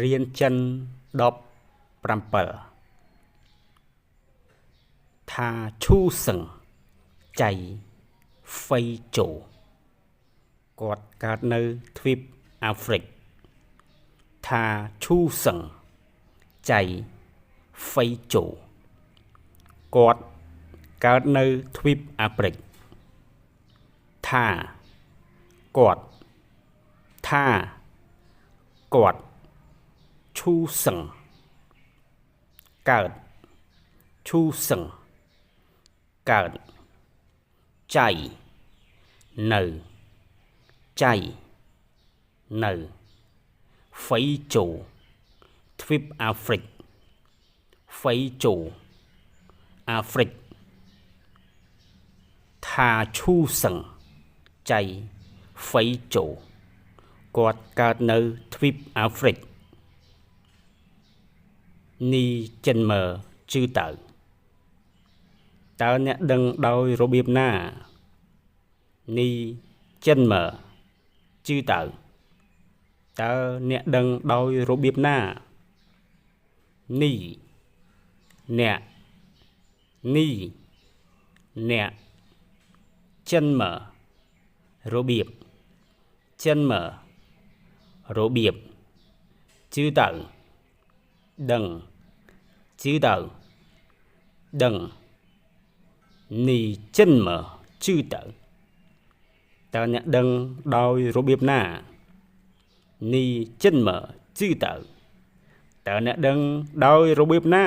រៀនចិន17ថាឈូសឹងចៃហ្វៃជូគាត់កើតនៅទ្វីបអាហ្វ្រិកថាឈូសឹងចៃហ្វៃជូគាត់កើតនៅទ្វីបអាហ្វ្រិកថាគាត់ឈូសឹងកើតឈូសឹងកើតចៃនៅហ្វៃជូទ្វីបអាហ្វ្រិកហ្វៃជូអាហ្វ្រិកថាឈូសឹងចៃហ្វៃជូគាត់កើតនៅទ្វីបអាហ្វ្រិកនីចិនមើជឺតើអ្នកដឹងដោយរបៀបណានីចិនមើជឺតើអ្នកដឹងដោយរបៀបណានីអ្នកចិនមើរបៀបជឺតើដឹងនីចិនមើជឺតើអ្នកដឹងដោយរបៀបណានីចិនមើជឺតើអ្នកដឹងដោយរបៀបណា